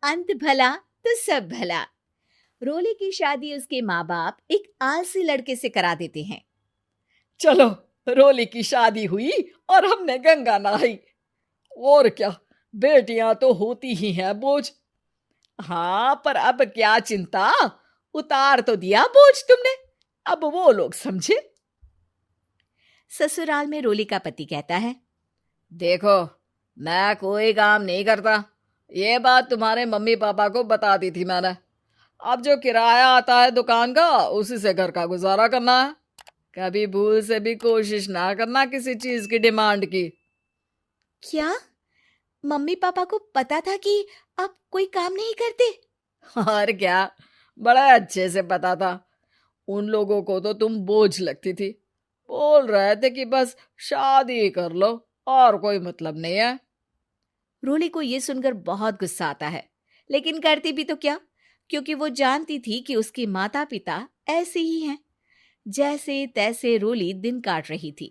अंत भला तो सब भला। रोली की शादी उसके माँ बाप एक आलसी लड़के से करा देते हैं। चलो, रोली की शादी हुई और हमने गंगा नहाई। और क्या, बेटियां तो होती ही हैं बोझ। हाँ, पर अब क्या चिंता, उतार तो दिया बोझ तुमने, अब वो लोग समझे। ससुराल में रोली का पति कहता है, देखो, मैं कोई काम नहीं करता, ये बात तुम्हारे मम्मी पापा को बता दी थी मैंने। अब जो किराया आता है दुकान का, उसी से घर का गुजारा करना है। कभी भूल से भी कोशिश ना करना किसी चीज की डिमांड की। क्या मम्मी पापा को पता था कि आप कोई काम नहीं करते? और क्या, बड़ा अच्छे से पता था। उन लोगों को तो तुम बोझ लगती थी, बोल रहे थे कि बस शादी कर लो और कोई मतलब नहीं है। रोली को यह सुनकर बहुत गुस्सा आता है, लेकिन करती भी तो क्या, क्योंकि वो जानती थी कि उसके माता पिता ऐसे ही हैं। जैसे तैसे रोली दिन काट रही थी।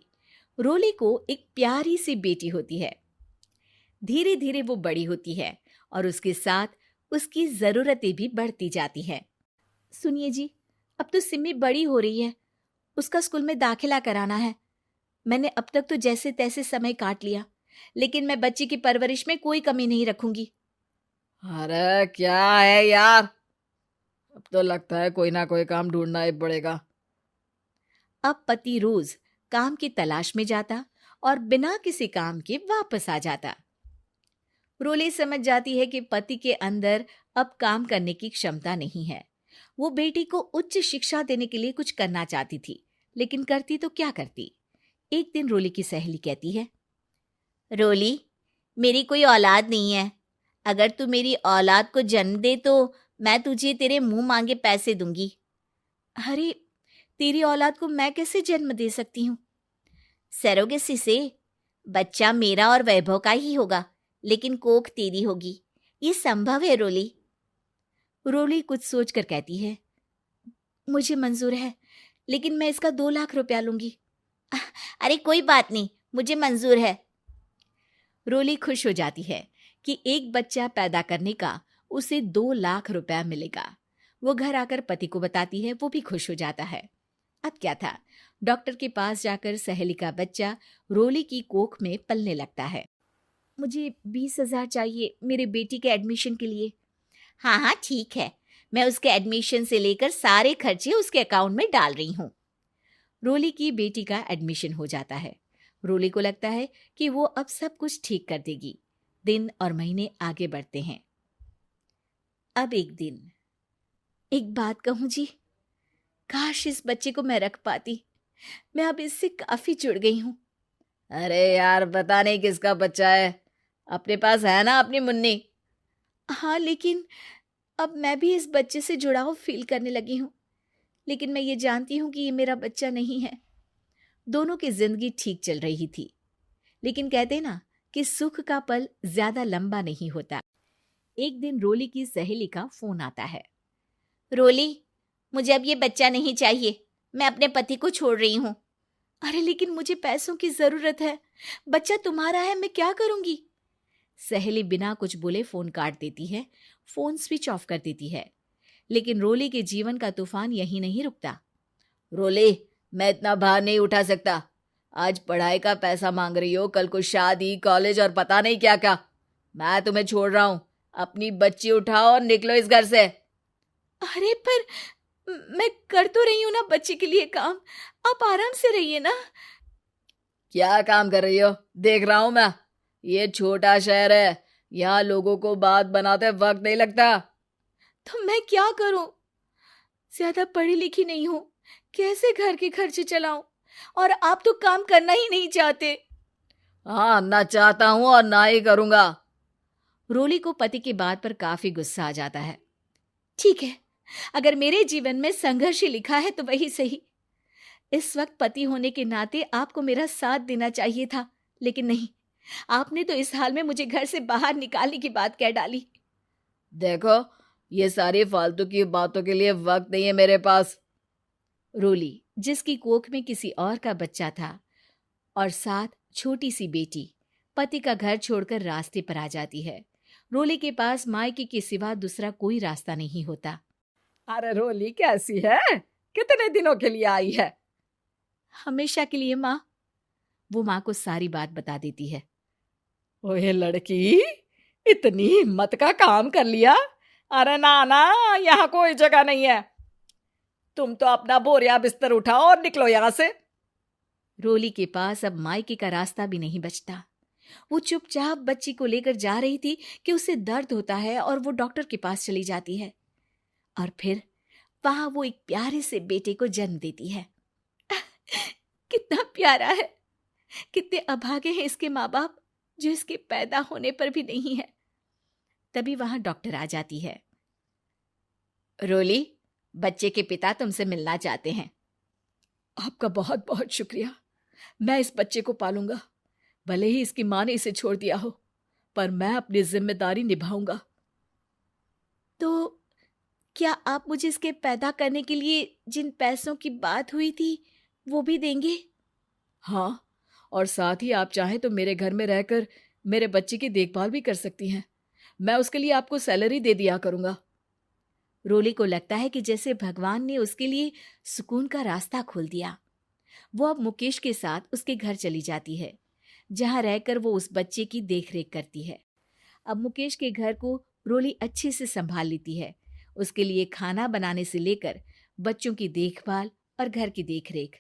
रोली को एक प्यारी सी बेटी होती है। धीरे धीरे वो बड़ी होती है और उसके साथ उसकी जरूरतें भी बढ़ती जाती है। सुनिए जी, अब तो सिमी बड़ी हो रही है, उसका स्कूल में दाखिला कराना है। मैंने अब तक तो जैसे तैसे समय काट लिया, लेकिन मैं बच्ची की परवरिश में कोई कमी नहीं रखूंगी। अरे क्या है यार, अब तो लगता है कोई ना कोई काम ढूंढना ही पड़ेगा। अब पति रोज काम की तलाश में जाता और बिना किसी काम के वापस आ जाता। रोली समझ जाती है कि पति के अंदर अब काम करने की क्षमता नहीं है। वो बेटी को उच्च शिक्षा देने के लिए कुछ करना चाहती थी, लेकिन करती तो क्या करती। एक दिन रोली की सहेली कहती है, रोली, मेरी कोई औलाद नहीं है। अगर तू मेरी औलाद को जन्म दे तो मैं तुझे तेरे मुंह मांगे पैसे दूंगी। अरे, तेरी औलाद को मैं कैसे जन्म दे सकती हूँ? सरोगेसी से। बच्चा मेरा और वैभव का ही होगा, लेकिन कोख तेरी होगी। ये संभव है रोली। रोली कुछ सोचकर कहती है, मुझे मंजूर है, लेकिन मैं इसका 2 लाख रुपया लूंगी। अरे कोई बात नहीं, मुझे मंजूर है। रोली खुश हो जाती है कि एक बच्चा पैदा करने का उसे 2 लाख रुपया मिलेगा। वो घर आकर पति को बताती है, वो भी खुश हो जाता है। अब क्या था, डॉक्टर के पास जाकर सहेली का बच्चा रोली की कोख में पलने लगता है। मुझे 20,000 चाहिए मेरे बेटी के एडमिशन के लिए। हाँ हाँ ठीक है, मैं उसके एडमिशन से लेकर सारे खर्चे उसके अकाउंट में डाल रही हूँ। रोली की बेटी का एडमिशन हो जाता है। रोली को लगता है कि वो अब सब कुछ ठीक कर देगी। दिन और महीने आगे बढ़ते हैं। अब एक दिन, एक बात कहूँ जी, काश इस बच्चे को मैं रख पाती। मैं अब इससे काफी जुड़ गई हूँ। अरे यार, पता नहीं किसका बच्चा है, अपने पास है ना अपनी मुन्नी। हाँ, लेकिन अब मैं भी इस बच्चे से जुड़ाव फील करने लगी हूँ। लेकिन मैं ये जानती हूँ कि ये मेरा बच्चा नहीं है। दोनों की जिंदगी ठीक चल रही थी, लेकिन कहते ना कि सुख का पल ज्यादा लंबा नहीं होता। एक दिन रोली की सहेली का फोन आता है। रोली, मुझे अब ये बच्चा नहीं चाहिए, मैं अपने पति को छोड़ रही हूँ। अरे लेकिन मुझे पैसों की जरूरत है, बच्चा तुम्हारा है, मैं क्या करूंगी? सहेली बिना कुछ बोले फोन काट देती है, फोन स्विच ऑफ कर देती है। लेकिन रोली के जीवन का तूफान यहीं नहीं रुकता। रोली, मैं इतना भार नहीं उठा सकता। आज पढ़ाई का पैसा मांग रही हो, कल को शादी, कॉलेज और पता नहीं क्या क्या। मैं तुम्हें छोड़ रहा हूँ, अपनी बच्ची उठाओ और निकलो इस घर से। अरे पर मैं कर तो रही हूं ना बच्चे के लिए काम, आप आराम से रहिए ना। क्या काम कर रही हो, देख रहा हूं मैं। ये छोटा शहर है, यहाँ लोगों को बात बनाते वक्त नहीं लगता। तो मैं क्या करूं? ज्यादा पढ़ी लिखी नहीं हूं, कैसे घर के खर्चे चलाऊं? और आप तो काम करना ही नहीं चाहते। हाँ, ना चाहता हूं और ना ही करूंगा। रोली को पति की बात पर काफी गुस्सा आ जाता है। ठीक है, अगर मेरे जीवन में संघर्ष ही लिखा है तो वही सही। इस वक्त पति होने के नाते आपको मेरा साथ देना चाहिए था, लेकिन नहीं, आपने तो इस हाल में मुझे घर से बाहर निकालने की बात कह डाली। देखो, ये सारी फालतू की बातों के लिए वक्त नहीं है मेरे पास। रोली, जिसकी कोख में किसी और का बच्चा था और साथ छोटी सी बेटी, पति का घर छोड़कर रास्ते पर आ जाती है। रोली के पास मायके के सिवा दूसरा कोई रास्ता नहीं होता। अरे रोली कैसी है? कितने दिनों के लिए आई है? हमेशा के लिए माँ। वो माँ को सारी बात बता देती है। ओए लड़की, इतनी हिम्मत का काम कर लिया। अरे ना ना, यहाँ कोई जगह नहीं है। तुम तो अपना बोरिया बिस्तर उठाओ और निकलो यहाँ से। रोली के पास अब मायके का रास्ता भी नहीं बचता। वो चुपचाप बच्ची को लेकर जा रही थी कि उसे दर्द होता है और वो डॉक्टर के पास चली जाती है और फिर वहां वो एक प्यारे से बेटे को जन्म देती है। कितना प्यारा है, कितने अभागे हैं इसके माँ बाप जो इसके पैदा होने पर भी नहीं है। तभी वहां डॉक्टर आ जाती है। रोली, बच्चे के पिता तुमसे मिलना चाहते हैं। आपका बहुत बहुत शुक्रिया। मैं इस बच्चे को पालूंगा, भले ही इसकी माँ ने इसे छोड़ दिया हो, पर मैं अपनी जिम्मेदारी निभाऊंगा। तो क्या आप मुझे इसके पैदा करने के लिए जिन पैसों की बात हुई थी वो भी देंगे? हाँ, और साथ ही आप चाहें तो मेरे घर में रहकर मेरे बच्चे की देखभाल भी कर सकती हैं। मैं उसके लिए आपको सैलरी दे दिया करूंगा। रोली को लगता है कि जैसे भगवान ने उसके लिए सुकून का रास्ता खोल दिया। वो अब मुकेश के साथ उसके घर चली जाती है, जहां रहकर वो उस बच्चे की देखरेख करती है। अब मुकेश के घर को रोली अच्छे से संभाल लेती है। उसके लिए खाना बनाने से लेकर बच्चों की देखभाल और घर की देखरेख।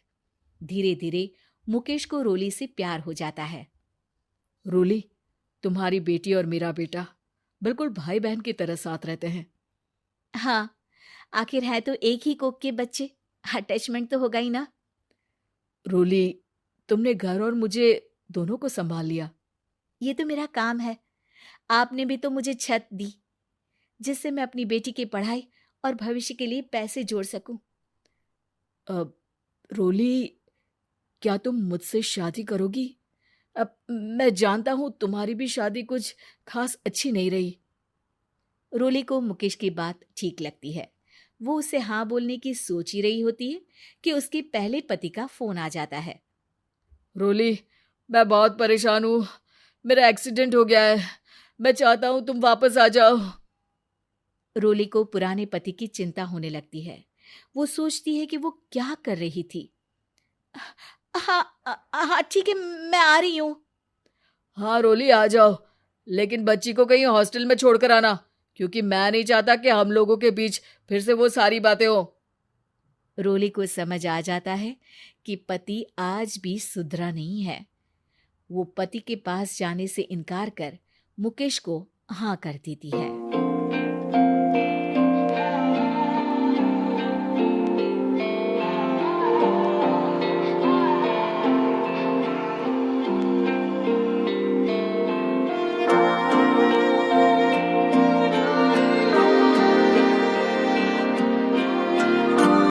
धीरे धीरे मुकेश को रोली से प्यार हो जाता है। रोली, तुम्हारी बेटी और मेरा बेटा बिल्कुल भाई बहन की तरह साथ रहते हैं। हाँ, आखिर है तो एक ही कोख के बच्चे, अटैचमेंट तो होगा ही ना। रोली, तुमने घर और मुझे दोनों को संभाल लिया। ये तो मेरा काम है। आपने भी तो मुझे छत दी जिससे मैं अपनी बेटी की पढ़ाई और भविष्य के लिए पैसे जोड़ सकूं। अब रोली, क्या तुम मुझसे शादी करोगी? अब मैं जानता हूं तुम्हारी भी शादी कुछ खास अच्छी नहीं रही। रोली को मुकेश की बात ठीक लगती है। वो उसे हाँ बोलने की सोच ही रही होती है कि उसके पहले पति का फोन आ जाता है। रोली, मैं बहुत परेशान हूँ। मेरा एक्सीडेंट हो गया है। मैं चाहता हूँ तुम वापस आ जाओ। रोली को पुराने पति की चिंता होने लगती है। वो सोचती है कि वो क्या कर रही थी। हाँ हाँ ठीक है, मैं आ रही हूँ। हाँ रोली, आ जाओ, लेकिन बच्ची को कहीं हॉस्टल में छोड़कर आना, क्योंकि मैं नहीं चाहता कि हम लोगों के बीच फिर से वो सारी बातें हो। रोली को समझ आ जाता है कि पति आज भी सुधरा नहीं है। वो पति के पास जाने से इनकार कर मुकेश को हाँ कर देती है।